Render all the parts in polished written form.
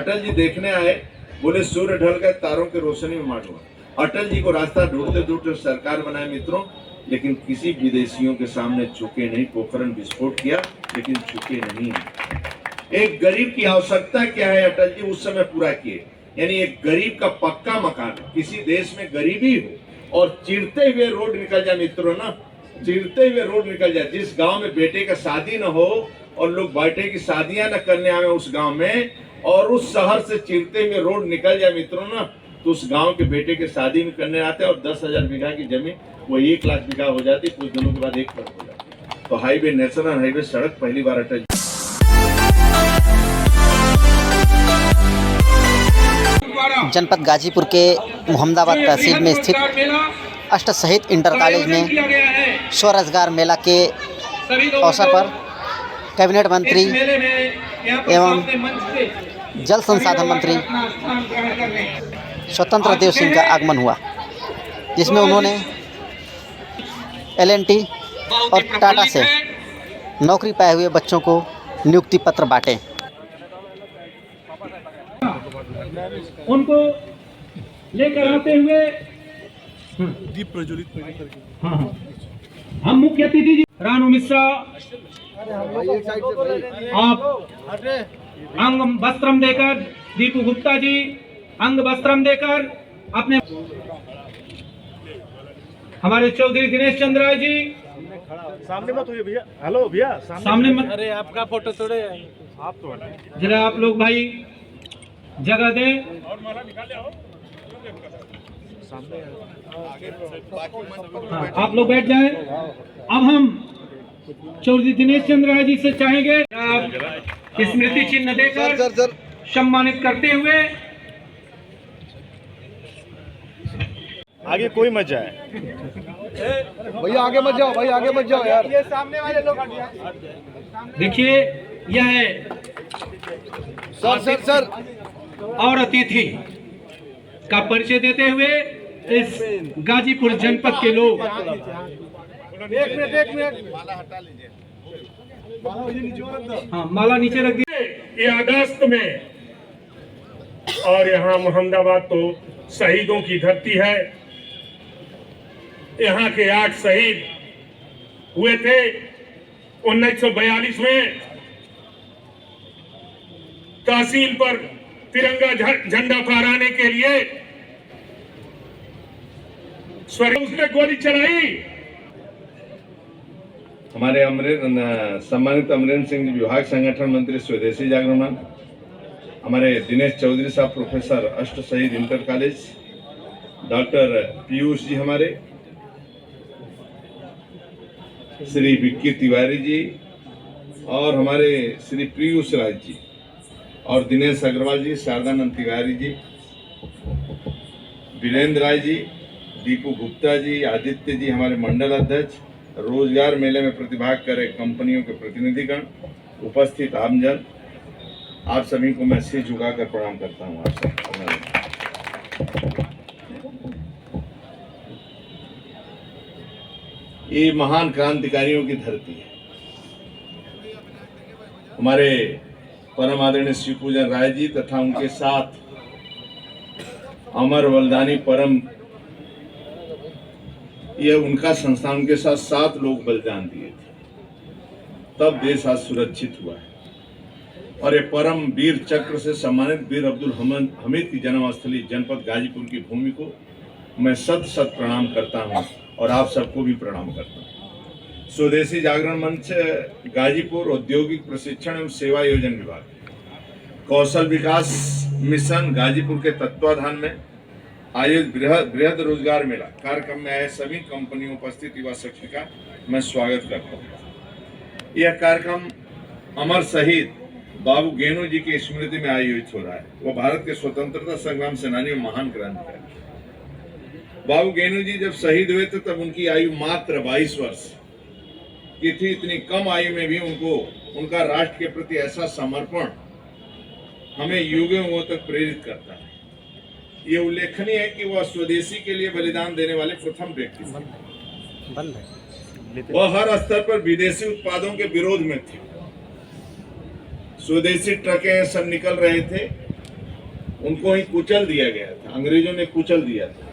अटल जी देखने आए, बोले सूर्य ढल गए, तारों की रोशनी में मालूम। अटल जी को रास्ता ढूंढते ढूंढते सरकार बनाए मित्रों, लेकिन किसी विदेशियों के सामने झुके नहीं। पोखरण विस्फोट किया लेकिन झुके नहीं। एक गरीब की आवश्यकता क्या है अटल जी उस समय पूरा किए, यानी एक गरीब का पक्का मकान। किसी देश में गरीबी हो और चिरते हुए रोड निकल जाए मित्रों ना, चिरते हुए रोड निकल जाए। जिस गांव में बेटे का शादी न हो और लोग बेटे की शादियां न करने आवे उस गांव में, और उस शहर से चिरते हुए रोड निकल जाए मित्रों ना, तो उस गांव के बेटे के शादी में करने आते और 10,000 बीघा की जमीन वो 1 लाख बीघा हो जाती, कुछ दिनों के बाद 1 करोड़ हो जाती। तो हाईवे, नेशनल हाईवे सड़क पहली बार अटल जनपद गाजीपुर के मोहम्मदाबाद तहसील में स्थित अष्ट शहीद इंटर कॉलेज में स्वरोजगार मेला के अवसर पर कैबिनेट मंत्री एवं जल संसाधन मंत्री स्वतंत्र देव सिंह का आगमन हुआ, जिसमें उन्होंने L&T और टाटा से नौकरी पाए हुए बच्चों को नियुक्ति पत्र बांटे। उनको लेकर आते हुए दीप प्रज्वलित करके हम मुख्य अतिथि जी रानू मिश्रा आप अंग वस्त्रम देकर, दीपू गुप्ता जी अंग वस्त्रम देकर अपने, हमारे चौधरी दिनेश चंद्र राय जी सामने मत होइए भैया। हेलो भैया, सामने मत। अरे आपका फोटो थोड़े आप तो जरा आप लोग भाई जगह दें। हाँ, आप लोग बैठ जाएं। अब हम चौधरी दिनेश चंद्र राय जी से चाहेंगे स्मृति चिन्ह देकर सम्मानित करते हुए। आगे कोई मत जाए भैया, आगे मत जाओ भाई, आगे मत जाओ यार। ये सामने वाले लोग देखिए, यह है सर और अतिथि का परिचय देते हुए इस गाजीपुर जनपद के लोग। एक मिनट हाँ, माला नीचे रख दी। ये अगस्त में, और यहाँ मोहम्मदाबाद तो शहीदों की धरती है। यहाँ के 8 शहीद हुए थे 1942 में। तहसील पर तिरंगा झंडा फहराने के लिए उसने गोली चलाई। हमारे सम्मानित अमरेंद्र सिंह जी विभाग संगठन मंत्री स्वदेशी जागरण, हमारे दिनेश चौधरी साहब प्रोफेसर अष्ट शहीद inter college, doctor Piyush ji, हमारे श्री विक्की तिवारी जी, और हमारे श्री पीयूष राज जी, और दिनेश अग्रवाल जी, शारदानंद तिवारी जी, वीरेंद्र राय जी, दीपू गुप्ता जी, आदित्य जी, हमारे मंडल अध्यक्ष, रोजगार मेले में प्रतिभाग करे कंपनियों के प्रतिनिधिगण, उपस्थित आमजन, आप सभी को मैं सिर झुकाकर प्रणाम करता हूँ। आप सब ये महान क्रांतिकारियों की धरती है। हमारे परम आदरणीय श्री पूजन राय जी तथा उनके साथ अमर बलिदानी परम, ये उनका संस्थान, उनके साथ 7 लोग बलिदान दिए थे, तब देश आज सुरक्षित हुआ है। और ये परम वीर चक्र से सम्मानित वीर अब्दुल हमीद की जन्मस्थली जनपद गाजीपुर की भूमि को मैं शत प्रणाम करता हूं, और आप सबको भी प्रणाम करता हूं। स्वदेशी जागरण मंच गाजीपुर औद्योगिक प्रशिक्षण एवं सेवा योजना विभाग, कौशल विकास मिशन गाजीपुर के तत्वाधान में आयोजित बृहद रोजगार मेला कार्यक्रम में आए सभी कंपनियों उपस्थित युवा शक्ति का मैं स्वागत करता हूँ। यह कार्यक्रम अमर शहीद बाबू गेनू जी की स्मृति में आयोजित हो रहा है। वो भारत के स्वतंत्रता संग्राम सेनानी और महान क्रांतिकारी। बाबू गेनू जी जब शहीद हुए थे तब उनकी आयु मात्र 22 वर्ष की थी। इतनी कम आयु में भी उनको, उनका राष्ट्र के प्रति ऐसा समर्पण हमें युगों तक प्रेरित करता है। ये उल्लेखनीय है कि वह स्वदेशी के लिए बलिदान देने वाले प्रथम व्यक्ति थे। वह हर स्तर पर विदेशी उत्पादों के विरोध में थे। स्वदेशी ट्रकें सब निकल रहे थे, उनको ही कुचल दिया गया था, अंग्रेजों ने कुचल दिया था।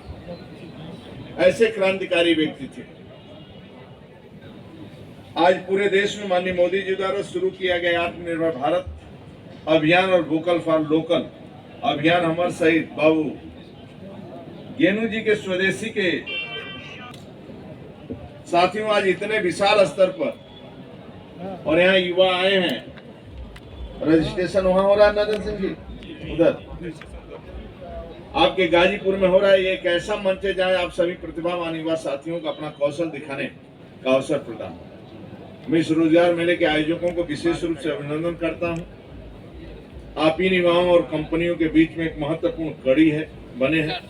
ऐसे क्रांतिकारी व्यक्ति थे। आज पूरे देश में माननीय मोदी जी द्वारा शुरू किया गया आत्मनिर्भर भारत अभियान और वोकल फॉर लोकल अभियान हमारे शहीद बाबू गेनू जी के स्वदेशी के साथियों आज इतने विशाल स्तर पर और यहाँ युवा आए हैं। रजिस्ट्रेशन वहां हो रहा है नरेंद्र सिंह जी, उधर आपके गाजीपुर में हो रहा है। ये एक ऐसा मंच है जहां आप सभी प्रतिभावान युवा साथियों को अपना कौशल दिखाने का अवसर प्रदान। मैं इस रोजगार मेले के आयोजकों को विशेष रूप से अभिनंदन करता हूं। आप इन युवाओं और कंपनियों के बीच में एक महत्वपूर्ण कड़ी है बने हैं।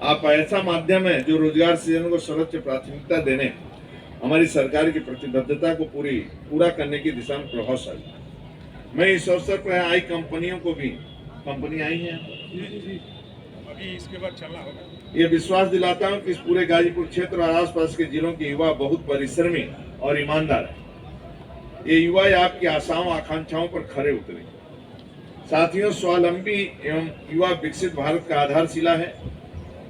आप ऐसा माध्यम है जो रोजगार सृजन को सर्वोच्च प्राथमिकता देने हमारी सरकार की प्रतिबद्धता को पूरा करने की दिशा में प्रभावशाली। मैं इस अवसर पर आई कंपनियों को भी, कंपनी आई है अभी इसके बाद चलना होगा, ये विश्वास दिलाता हूं कि इस पूरे गाजीपुर क्षेत्र और आसपास के जिलों के युवा बहुत परिश्रमी और ईमानदार है। ये युवा आपकी आशाओं आकांक्षाओं पर खरे उतरे। साथियों, स्वावलंबी एवं युवा विकसित भारत का आधारशिला है।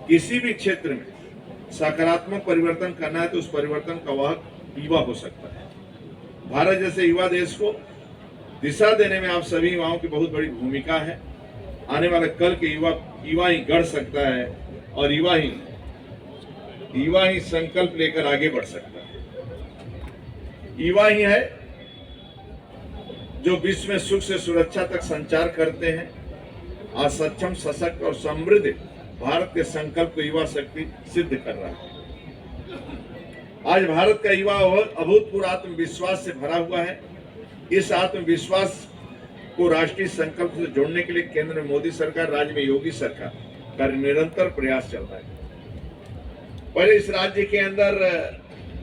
किसी भी क्षेत्र में सकारात्मक परिवर्तन करना है तो उस परिवर्तन का वाहक युवा हो सकता है। भारत जैसे युवा देश को दिशा देने में आप सभी युवाओं की बहुत बड़ी भूमिका है। आने वाले कल के युवा ही गढ़ सकता है और युवा ही संकल्प लेकर आगे बढ़ सकता है। युवा ही है जो विश्व में सुख से सुरक्षा तक संचार करते हैं। आज सक्षम, सशक्त और समृद्ध भारत के संकल्प को युवा शक्ति सिद्ध कर रहा है। आज भारत का युवा अभूतपूर्व आत्मविश्वास से भरा हुआ है। इस आत्मविश्वास को राष्ट्रीय संकल्प से जोड़ने के लिए केंद्र में मोदी सरकार, राज्य में योगी सरकार का निरंतर प्रयास चल रहा है। पहले इस राज्य के अंदर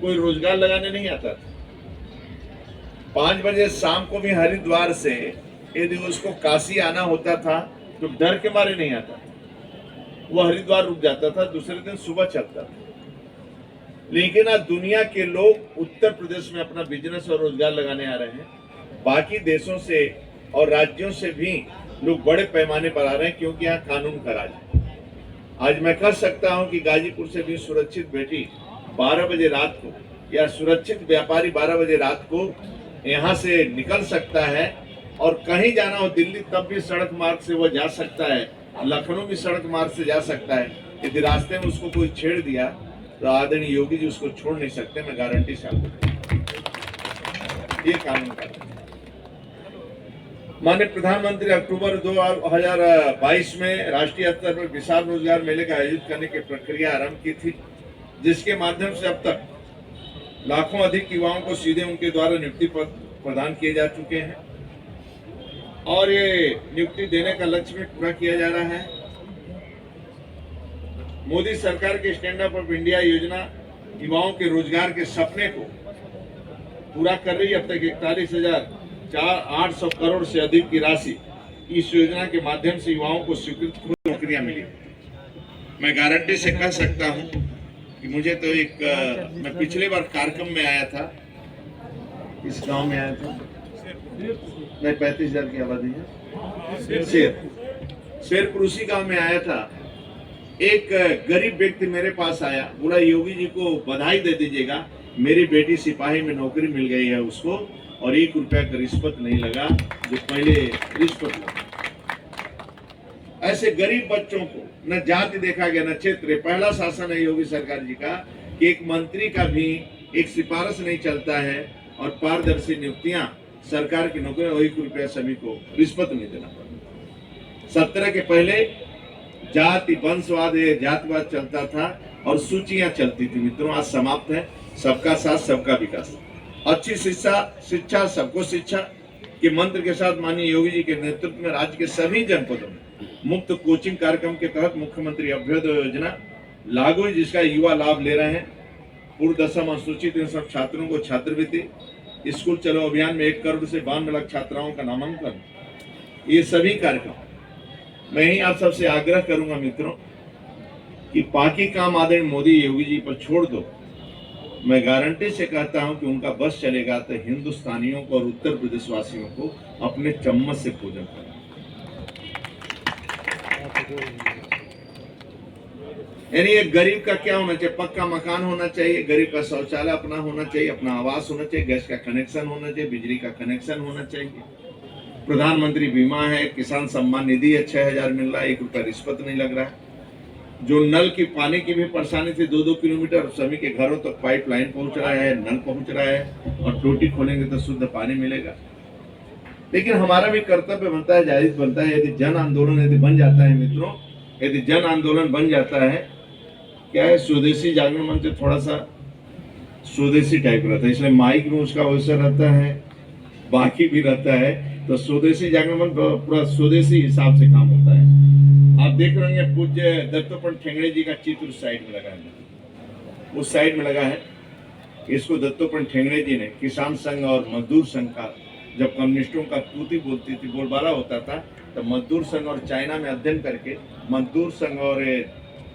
कोई रोजगार लगाने नहीं आता था। 5 बजे शाम को भी हरिद्वार से यदि उसको काशी आना होता था तो डर के मारे नहीं आता था, वो हरिद्वार रुक जाता था, दूसरे दिन सुबह चलता था। लेकिन आज दुनिया के लोग उत्तर प्रदेश में अपना बिजनेस और रोजगार लगाने आ रहे हैं। बाकी देशों से और राज्यों से भी लोग बड़े पैमाने पर आ रहे हैं क्योंकि यहाँ कानून का राज है। आज मैं कह सकता हूँ कि गाजीपुर से भी सुरक्षित बेटी 12 बजे रात को या सुरक्षित व्यापारी 12 बजे रात को यहाँ से निकल सकता है और कहीं जाना हो, दिल्ली तब भी सड़क मार्ग से वो जा सकता है, लखनऊ भी सड़क मार्ग से जा सकता है। यदि रास्ते में उसको कोई छेड़ दिया तो आदरणीय योगी जी उसको छोड़ नहीं सकते। मैं गारंटी से आपको, ये कानून का। माननीय प्रधानमंत्री अक्टूबर 2022 में राष्ट्रीय स्तर पर विशाल रोजगार मेले का आयोजित करने की प्रक्रिया आरंभ की थी, जिसके माध्यम से अब तक लाखों अधिक युवाओं को सीधे उनके द्वारा नियुक्ति प्रदान किए जा चुके हैं और ये नियुक्ति देने का लक्ष्य भी पूरा किया जा रहा है। मोदी सरकार के स्टैंड अप इंडिया योजना युवाओं के रोजगार के सपने को पूरा कर रही है। अब तक 41,800 करोड़ से अधिक की राशि इस योजना के माध्यम से युवाओं को स्वीकृत नौकरियां मिली। मैं गारंटी से कह सकता हूं कि मुझे तो मैं पिछले बार कार्यक्रम में आया था, इस गांव में आया था, मैं 35,000 की आबादी है, शेरपुर उसी गांव में आया था। एक गरीब व्यक्ति मेरे पास आया, बोला योगी जी को बधाई दे दीजिएगा, मेरी बेटी सिपाही में नौकरी मिल गई है उसको और 1 रुपया का रिश्वत नहीं लगा जो पहले रिश्वत लगा। ऐसे गरीब बच्चों को न जाति देखा गया न क्षेत्र। पहला शासन है योगी सरकार जी का कि एक मंत्री का भी एक सिफारिश नहीं चलता है और पारदर्शी नियुक्तियां सरकार की नौकरी और 1 रुपया सभी को रिश्वत नहीं देना पड़ता। 17 के पहले जाति वंशवाद जातिवाद चलता था और सूचियां चलती थी। मित्रों, आज समाप्त है। सबका साथ सबका विकास, अच्छी शिक्षा सबको शिक्षा के मंत्र के साथ माननीय योगी जी के नेतृत्व में राज्य के सभी जनपदों में मुफ्त कोचिंग कार्यक्रम के तहत मुख्यमंत्री अभ्युदय योजना लागू है, जिसका युवा लाभ ले रहे हैं। पूर्व दशम अनुसूचित इन सब छात्रों को छात्रवृत्ति, स्कूल चलो अभियान में 1 करोड़ से 52 लाख छात्राओं का नामांकन। ये सभी कार्यक्रम मैं ही आप सबसे आग्रह करूंगा मित्रों कि बाकी काम आदरणीय मोदी योगी जी पर छोड़ दो। मैं गारंटी से कहता हूं कि उनका बस चलेगा तो हिंदुस्तानियों को और उत्तर प्रदेश वासियों को अपने चम्मच से पूजन करना। यानी एक गरीब का क्या होना चाहिए? पक्का मकान होना चाहिए, गरीब का शौचालय अपना होना चाहिए, अपना आवास होना चाहिए, गैस का कनेक्शन होना चाहिए, बिजली का कनेक्शन होना चाहिए, प्रधानमंत्री बीमा है, किसान सम्मान निधि है, 6,000 मिल रहा है, 1 रुपया रिश्वत नहीं लग रहा है। जो नल की पानी की भी परेशानी थी 2-2 किलोमीटर, सभी के घरों तक पाइपलाइन पहुंच रहा है, नल पहुंच रहा है, और टोटी खोलेंगे तो शुद्ध पानी मिलेगा। लेकिन हमारा भी कर्तव्य बनता है, जायज बनता है, यदि जन आंदोलन यदि बन जाता है मित्रों, यदि जन आंदोलन बन जाता है, क्या है, स्वदेशी जागरण मंच थोड़ा सा स्वदेशी टाइप रहता है, इसलिए माइक में उसका वैसा रहता है, बाकी भी रहता है, तो स्वदेशी जागरण मंच पूरा स्वदेशी हिसाब से काम होता है। आप देख रहे हैं पूज्य दत्तोपंत ठेंगड़े जी का चित्र उस साइड में लगा है, उस साइड में लगा है। इसको दत्तोपंत ठेंगड़े जी ने किसान संघ और मजदूर संघ का, जब कम्युनिस्टों का तूती बोलती थी, बोलबाला होता था, तो मजदूर संघ और चाइना में अध्ययन करके मजदूर संघ और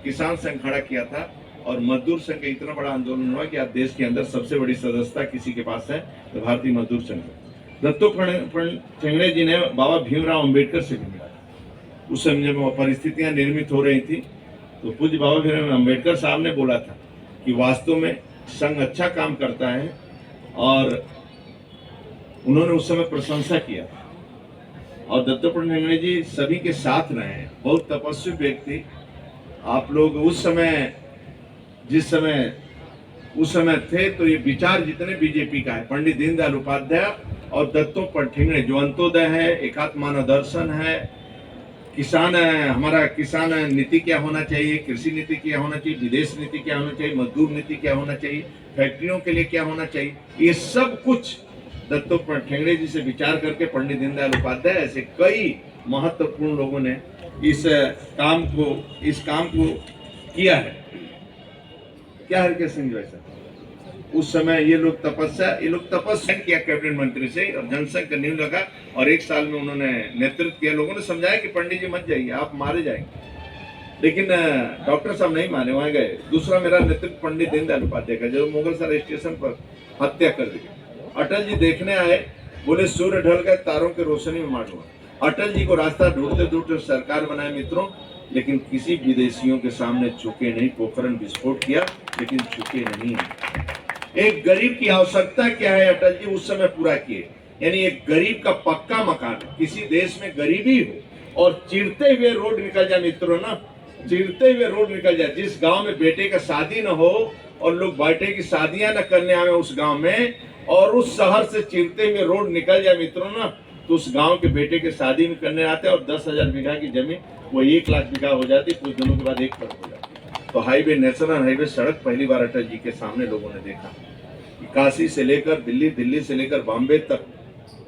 किसान संघ खड़ा किया था, और मजदूर संघ का इतना बड़ा आंदोलन हुआ कि आज देश के अंदर सबसे बड़ी सदस्यता किसी के पास है तो भारतीय मजदूर संघ। दत्तोपंत ठेंगड़े जी ने बाबा भीमराव अंबेडकर से भी मिला। उस समय जब परिस्थितियां निर्मित हो रही थी तो पूज्य बाबा भीमराव अंबेडकर साहब ने बोला था कि वास्तव में संघ अच्छा काम करता है, और उन्होंने उस समय प्रशंसा किया। और दत्तोपंत ठेंगड़े जी सभी के साथ रहे, बहुत तपस्वी व्यक्ति। आप लोग उस समय जिस समय उस समय थे तो ये विचार जितने बीजेपी का है, पंडित दीनदयाल उपाध्याय और दत्तोपंत ठेंगड़े, जो अंत्योदय है, एकात्म दर्शन है, किसान है, हमारा किसान नीति क्या होना चाहिए, कृषि नीति क्या होना चाहिए, विदेश नीति क्या होना चाहिए, मजदूर नीति क्या होना चाहिए, फैक्ट्रियों के लिए क्या होना चाहिए, ये सब कुछ दत्तोपंत ठेंगड़े जी से विचार करके पंडित दीनदयाल उपाध्याय ऐसे कई महत्वपूर्ण लोगों ने इस काम को किया है। क्या हरके सिंह वैसा उस समय ये लोग तपस्या किया कैबिनेट मंत्री से, और जनसंघ का नींव लगा, और 1 साल में उन्होंने नेतृत्व किया। लोगों ने समझाया कि पंडित जी मत जाइए, आप मारे जाएंगे, लेकिन डॉक्टर साहब नहीं माने, वहां गए। दूसरा मेरा नेतृत्व पंडित दीनदयाल उपाध्याय का, जो मुगलसराय स्टेशन पर हत्या कर दी। अटल जी देखने आए, बोले सूर्य ढल गए, तारों की रोशनी में मालूम। अटल जी को रास्ता ढूंढते ढूंढते सरकार बनाए मित्रों, लेकिन किसी विदेशियों के सामने झुके नहीं। पोखरण विस्फोट किया लेकिन झुके नहीं। एक गरीब की आवश्यकता क्या है, अटल जी उस समय पूरा किए। यानी एक गरीब का पक्का मकान, किसी देश में गरीबी हो और चिरते हुए रोड निकल जाए मित्रों ना, चिरते हुए रोड निकल जाए। जिस गांव में बेटे का शादी न हो और लोग बेटे की शादियां न करने आवे उस गांव में, और उस शहर से चिरते हुए रोड निकल जाए मित्रों ना, तो उस गांव के बेटे के शादी में करने आते और 10,000 बीघा की जमीन वो 1 लाख बीघा हो जाती, कुछ दिनों के बाद 1 करोड़ हो जाती। तो हाईवे, नेशनल हाईवे सड़क पहली बार अटल जी के सामने लोगों ने देखा। काशी से लेकर दिल्ली, दिल्ली से लेकर बॉम्बे तक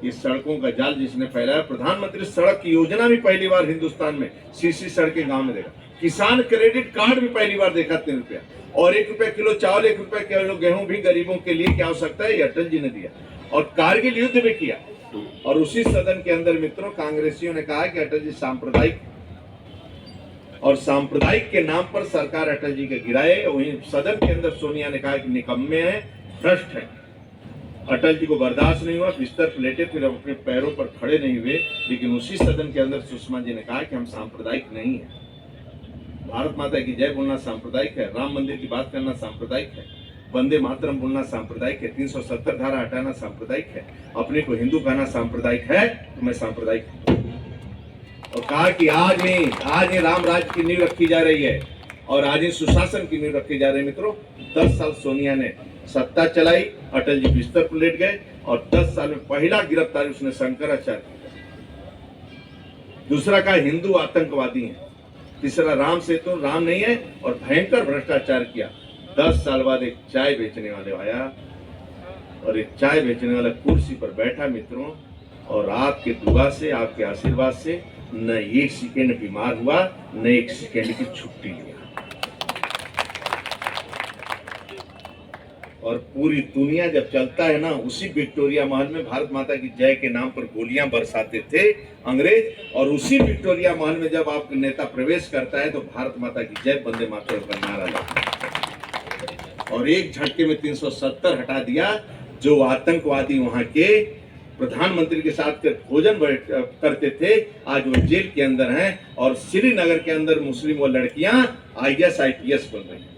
इस सड़कों का जाल जिसने फैलाया। प्रधानमंत्री सड़क की योजना भी पहली बार हिंदुस्तान में सीसी सड़कें गांव में देखा। किसान क्रेडिट कार्ड भी पहली बार देखा 3 रुपया, और 1 रुपया किलो चावल, 1 रुपया किलो गेहूं भी गरीबों के लिए क्या आवश्यकता है, ये अटल जी ने दिया। और कारगिल युद्ध भी किया। और उसी सदन के अंदर मित्रों कांग्रेसियों ने कहा कि अटल जी सांप्रदायिक, और सांप्रदायिक के नाम पर सरकार अटल जी के गिराए। वहीं सदन के अंदर सोनिया ने कहा कि निकम्मे हैं, भ्रष्ट है। अटल जी को बर्दाश्त नहीं हुआ, बिस्तर पलेटे, फिर अपने पैरों पर खड़े नहीं हुए। लेकिन उसी सदन के अंदर सुषमा जी ने कहा कि हम सांप्रदायिक नहीं है। भारत माता की जय बोलना सांप्रदायिक है, राम मंदिर की बात करना सांप्रदायिक है, वंदे मातरम बोलना सांप्रदायिक है, 370 धारा हटाना सांप्रदायिक है, अपने को हिंदू कहना सांप्रदायिक है, तो मैं सांप्रदायिक हूं। और कहा कि आज ही राम राज्य की नींव रखी जा रही है, और आज ही सुशासन की नींव रखी जा रही है। मित्रों 10 साल सोनिया ने सत्ता चलाई, अटल जी बिस्तर पर लेट गए, और 10 साल में पहला गिरफ्तारी उसने शंकराचार्य की। दूसरा कहा हिंदू आतंकवादी है। तीसरा राम सेतु, राम नहीं है, और भयंकर भ्रष्टाचार किया। 10 साल बाद एक चाय बेचने वाले आया, और एक चाय बेचने वाला कुर्सी पर बैठा मित्रों, और आपके दुआ से, आपके आशीर्वाद से न 1 सेकेंड बीमार हुआ, न 1 सेकेंड की छुट्टी लिया। और पूरी दुनिया जब चलता है ना, उसी विक्टोरिया महल में भारत माता की जय के नाम पर गोलियां बरसाते थे अंग्रेज, और उसी विक्टोरिया महल में जब आपका नेता प्रवेश करता है तो भारत माता की जय, वंदे मातरम का नारा लगता है। और एक झटके में 370 हटा दिया। जो आतंकवादी वहां के प्रधानमंत्री के साथ भोजन करते थे, आज वो जेल के अंदर हैं और श्रीनगर के अंदर मुस्लिम वो लड़कियां IAS IPS बन रही हैं।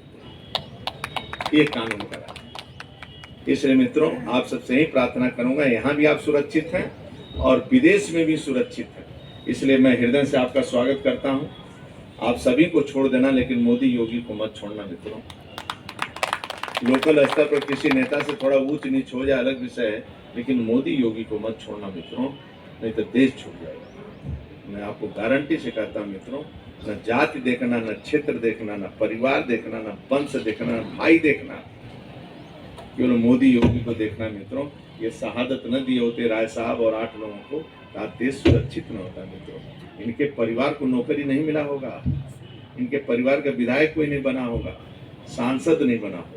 ये कानून का राज है। इसलिए मित्रों, आप सबसे ही प्रार्थना करूंगा, यहाँ भी आप सुरक्षित हैं और विदेश में भी सुरक्षित हैं। इसलिए मैं हृदय से आपका स्वागत करता हूं। आप सभी को छोड़ देना, लेकिन मोदी योगी को मत छोड़ना मित्रों। लोकल स्तर पर किसी नेता से थोड़ा ऊंच नीच हो जाए अलग विषय है, लेकिन मोदी योगी को मत छोड़ना मित्रों, नहीं तो देश छूट जाएगा। मैं आपको गारंटी से कहता हूं मित्रों, न जाति देखना, न क्षेत्र देखना, न परिवार देखना, न वंश देखना, न भाई देखना, केवल मोदी योगी को देखना मित्रों। ये शहादत न दिए होते राय साहब और 8 लोगों को, तो देश सुरक्षित न होता मित्रों। इनके परिवार को नौकरी नहीं मिला होगा, इनके परिवार का विधायक कोई नहीं बना होगा, सांसद नहीं बना होगा।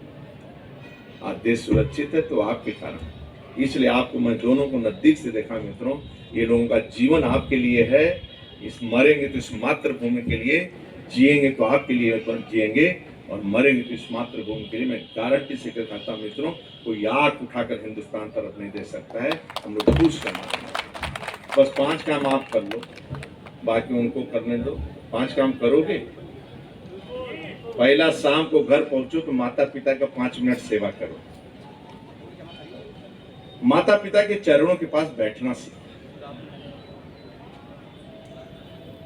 आज देश सुरक्षित है तो आपके कारण। इसलिए आपको मैं दोनों को नजदीक से देखा मित्रों। ये लोगों का जीवन आपके लिए है। इस मरेंगे तो इस मातृभूमि के लिए, जिएंगे तो आपके लिए जिएंगे, और मरेंगे तो इस मातृभूमि के लिए। मैं गारंटी से कहता हूँ मित्रों, कोई आंख उठाकर हिंदुस्तान तरफ नहीं दे सकता है। हम लोग खुश करना, बस 5 काम आप कर लो, बाकी उनको करने दो। 5 काम करोगे? पहला, शाम को घर पहुंचो तो माता पिता का 5 मिनट सेवा करो। माता पिता के चरणों के पास बैठना सीखो।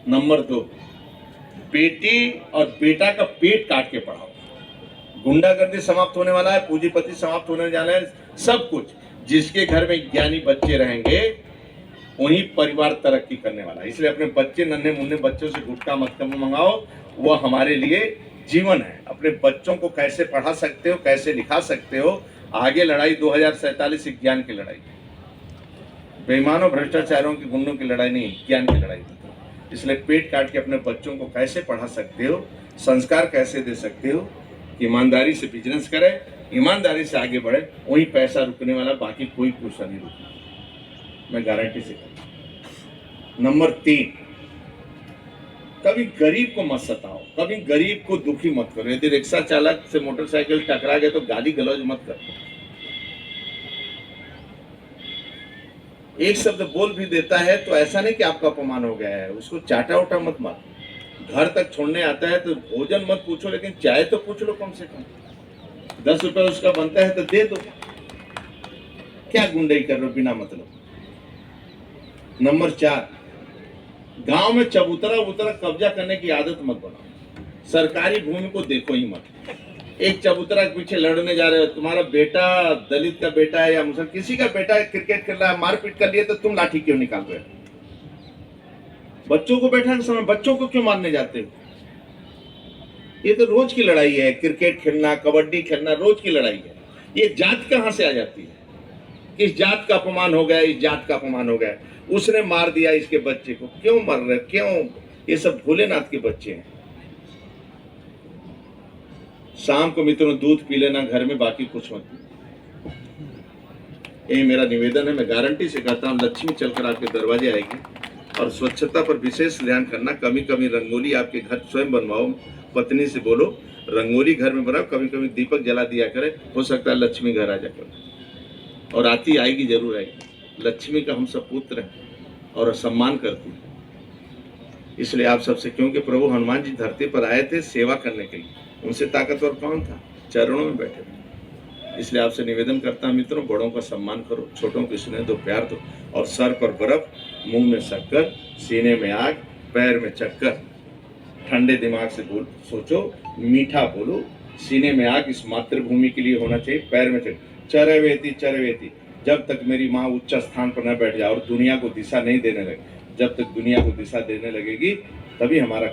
नंबर 2, बेटी और बेटा का पेट काट के पढ़ाओ। गुंडागर्दी समाप्त होने वाला है, पूंजीपति समाप्त होने वाला है, सब कुछ। जिसके घर में ज्ञानी बच्चे रहेंगे वही परिवार तरक्की करने वाला है। इसलिए अपने बच्चे, नन्हे मुन्ने बच्चों से गुटखा मत मंगाओ, वो हमारे लिए जीवन है। अपने बच्चों को कैसे पढ़ा सकते हो, कैसे लिखा सकते हो, आगे लड़ाई 2047 ज्ञान की लड़ाई, बेईमानों भ्रष्टाचारों की, गुंडों की लड़ाई नहीं, ज्ञान की लड़ाई। इसलिए पेट काट के अपने बच्चों को कैसे पढ़ा सकते हो, संस्कार कैसे दे सकते हो, ईमानदारी से बिजनेस करे, ईमानदारी से आगे बढ़े, वही पैसा रुकने वाला, बाकी कोई पैसा नहीं रुकना, मैं गारंटी से कहता हूं। नंबर 3, कभी गरीब को मत सताओ, कभी गरीब को दुखी मत करो। यदि रिक्शा चालक से मोटरसाइकिल टकरा गए तो गाली गलौज मत करो। एक शब्द बोल भी देता है तो ऐसा नहीं कि आपका अपमान हो गया है, उसको चाटा उटा मत मार। घर तक छोड़ने आता है तो भोजन मत पूछो, लेकिन चाय तो पूछ लो कम से कम। 10 रुपए उसका बनता है तो दे दो। क्या गुंडई कर रहे हो बिना मतलब। नंबर 4, गांव में चबूतरा उतरा कब्जा करने की आदत मत बनाओ। सरकारी भूमि को देखो ही मत। एक चबूतरा के पीछे लड़ने जा रहे हो, तुम्हारा बेटा दलित का बेटा है या मुसलमान, किसी का बेटा है, क्रिकेट खेल रहा है, मारपीट कर लिए तो तुम लाठी क्यों निकाल रहे हो? बच्चों को बैठाने समय बच्चों को क्यों मारने जाते हो? ये तो रोज की लड़ाई है। क्रिकेट खेलना, कबड्डी खेलना रोज की लड़ाई है। ये जात कहां से आ जाती है? इस जात का अपमान हो गया, इस जात का अपमान हो गया, उसने मार दिया इसके बच्चे को, क्यों मर रहे, क्यों? ये सब भोलेनाथ के बच्चे हैं। शाम को मित्रों दूध पी लेना घर में, बाकी कुछ मत पी। यही मेरा निवेदन है। मैं गारंटी से कहता हूँ लक्ष्मी चलकर आपके दरवाजे आएगी। और स्वच्छता पर विशेष ध्यान करना। कभी कभी रंगोली आपके घर स्वयं बनवाओ, पत्नी से बोलो रंगोली घर में बनाओ, कभी कभी दीपक जला दिया करे, हो सकता है लक्ष्मी घर आ जाकर। और आती आएगी, जरूर आएगी। लक्ष्मी का हम सब पुत्र हैं और सम्मान करते हैं। इसलिए आप सबसे, क्योंकि प्रभु हनुमान जी धरती पर आए थे सेवा करने के लिए, उनसे ताकतवर कौन था? चरणों में बैठे थे। इसलिए आपसे निवेदन करता हूं मित्रों, बड़ों का सम्मान करो, छोटों को स्नेह दो, प्यार दो, और सर पर बर्फ, मुंह में शक्कर, सीने में आग, पैर में चक्कर। ठंडे दिमाग से बोल, सोचो, मीठा बोलो। सीने में आग इस मातृभूमि के लिए होना चाहिए, पैर में चक्कर। चरवेती चरवेती, जब तक मेरी माँ उच्च स्थान पर न बैठ जाए और दुनिया को दिशा नहीं देने लगे, जब तक दुनिया को दिशा देने लगेगी तभी हमारा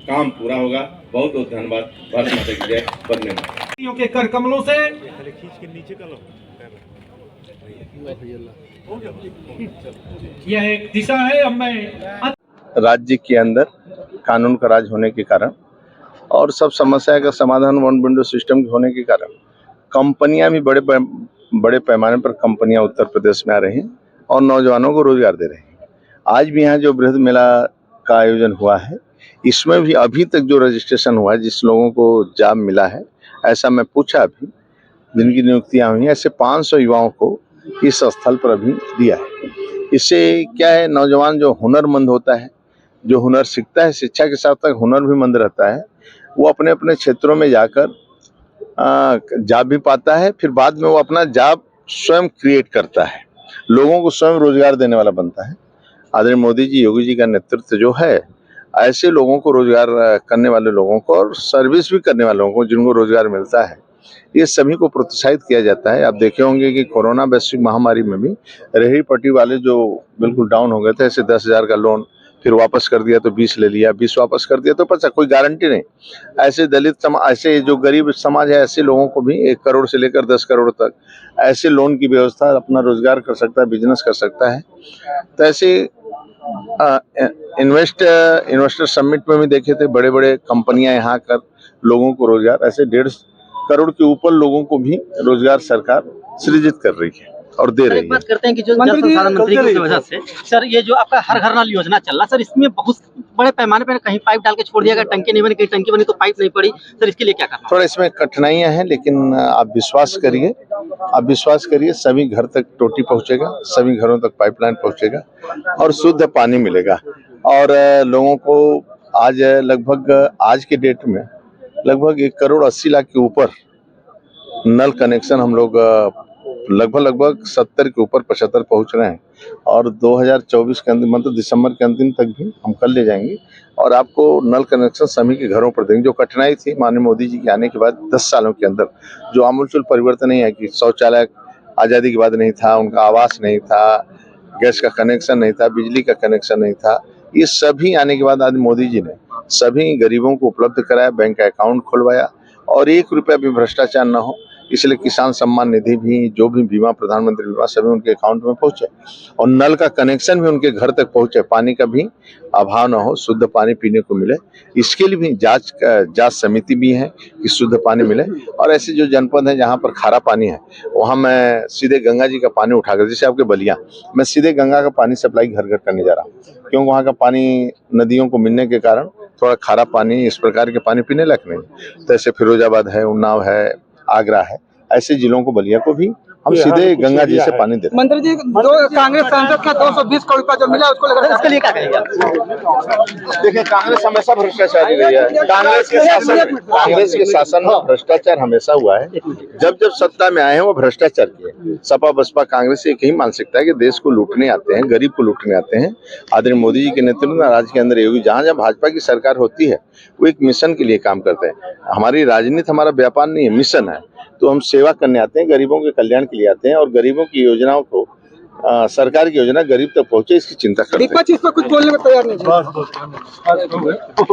काम पूरा होगा। बहुत बहुत धन्यवाद। भारत माता की जय। वंदे मातरम। के कर कमलों से खींच के नीचे कर लो। यह एक दिशा है। अब मैं राज्य के अंदर कानून का राज होने के कारण और सब समस्या का समाधान वन विंडो सिस्टम होने के कारण कंपनियां भी बड़े पैमाने पर कंपनियां उत्तर प्रदेश में आ रही हैं और नौजवानों को रोजगार दे रही हैं। आज भी यहाँ जो बृहद मेला का आयोजन हुआ है, इसमें भी अभी तक जो रजिस्ट्रेशन हुआ है, जिस लोगों को जॉब मिला है, ऐसा मैं पूछा अभी, जिनकी नियुक्तियां हुई हैं, ऐसे 500 युवाओं को इस स्थल पर अभी दिया है। इससे क्या है, नौजवान जो हुनरमंद होता है, जो हुनर सीखता है, शिक्षा के साथ साथ हुनर भी मंद रहता है, वो अपने अपने क्षेत्रों में जाकर जॉब भी पाता है। फिर बाद में वो अपना जॉब स्वयं क्रिएट करता है, लोगों को स्वयं रोजगार देने वाला बनता है। आदरणीय मोदी जी, योगी जी का नेतृत्व जो है, ऐसे लोगों को रोजगार करने वाले लोगों को और सर्विस भी करने वाले लोगों को जिनको रोजगार मिलता है, ये सभी को प्रोत्साहित किया जाता है। आप देखे होंगे कि कोरोना वैश्विक महामारी में भी रेहड़ी पट्टी वाले जो बिल्कुल डाउन हो गए थे, ऐसे 10,000 का लोन फिर वापस कर दिया तो 20 ले लिया, 20 वापस कर दिया तो 50, कोई गारंटी नहीं। ऐसे दलित समाज, ऐसे जो गरीब समाज है, ऐसे लोगों को भी 1 करोड़ से लेकर 10 करोड़ तक ऐसे लोन की व्यवस्था, अपना रोजगार कर सकता है, बिजनेस कर सकता है। तो ऐसे इन्वेस्टर समिट में भी देखे थे, बड़े बड़े कंपनियां यहाँ कर लोगों को रोजगार, ऐसे 1.5 करोड़ के ऊपर लोगों को भी रोजगार सरकार सृजित कर रही है और दे रही है। बात करते हैं कि जो जल संसाधन मंत्री की वजह से सर ये जो आपका हर घर नल योजना चल रहा है सर, इसमें बहुत बड़े पैमाने पर कहीं पाइप डाल के छोड़ दिया गया, टंकी नहीं बनी, कहीं टंकी बनी तो पाइप नहीं पड़ी सर, इसके लिए क्या करना? थोड़ा इसमें कठिनाइयां हैं, लेकिन आप विश्वास करिए सभी घर तक टोटी पहुंचेगा, सभी घरों तक पाइपलाइन पहुंचेगा और शुद्ध पानी मिलेगा। और लोगों को आज के डेट में लगभग 1,80,00,000 के ऊपर नल कनेक्शन हम लोग लगभग 70 के ऊपर 75 पहुंच रहे हैं और 2024 के अंतिम, मतलब दिसंबर के अंतिम तक भी हम कर ले जाएंगे और आपको नल कनेक्शन सभी के घरों पर देंगे। जो कठिनाई थी माननीय मोदी जी के आने के बाद 10 सालों के अंदर जो आमूलचूल परिवर्तन नहीं है कि शौचालय आज़ादी के बाद नहीं था, उनका आवास नहीं था, गैस का कनेक्शन नहीं था, बिजली का कनेक्शन नहीं था, ये सभी आने के बाद आज मोदी जी ने सभी गरीबों को उपलब्ध कराया, बैंक का अकाउंट खुलवाया और 1 रुपया भी भ्रष्टाचार न हो, इसलिए किसान सम्मान निधि भी, जो भी बीमा, प्रधानमंत्री बीमा, सभी उनके अकाउंट में पहुंचे और नल का कनेक्शन भी उनके घर तक पहुंचे, पानी का भी अभाव न हो, शुद्ध पानी पीने को मिले। इसके लिए भी जांच समिति भी है कि शुद्ध पानी मिले। और ऐसे जो जनपद हैं जहां पर खारा पानी है, वहां मैं सीधे गंगा जी का पानी उठाकर, जैसे आपके बलिया, मैं सीधे गंगा का पानी सप्लाई घर घर करने जा रहा हूँ, क्योंकि वहाँ का पानी नदियों को मिलने के कारण थोड़ा खारा पानी, इस प्रकार के पानी पीने लायक नहीं। तो ऐसे फिरोजाबाद है, उन्नाव है, आगरा है, ऐसे जिलों को, बलिया को भी हम सीधे गंगा जी से पानी देते हैं। मंत्री जी, कांग्रेस सांसद का 220 करोड़ रुपया जो मिला उसको लेकर इसके लिए क्या कहेंगे? देखिए, कांग्रेस हमेशा भ्रष्टाचारी रही है। कांग्रेस के शासन में भ्रष्टाचार हमेशा हुआ है। जब सत्ता में आए हैं वो भ्रष्टाचार किए। सपा बसपा कांग्रेस एक ही मानसिकता है कि देश को लूटने आते हैं, गरीब को लूटने आते हैं। आदरणीय मोदी जी के नेतृत्व में राज्य के अंदर योगी, जहाँ भाजपा की सरकार होती है वो एक मिशन के लिए काम करते हैं। हमारी राजनीति, हमारा व्यापार नहीं है, मिशन है। तो हम सेवा करने आते हैं, गरीबों के कल्याण के लिए आते हैं और गरीबों की योजनाओं को, सरकार की योजना गरीब तक पहुंचे, इसकी चिंता करते हैं। विपक्ष इस पर कुछ बोलने में तैयार नहीं है।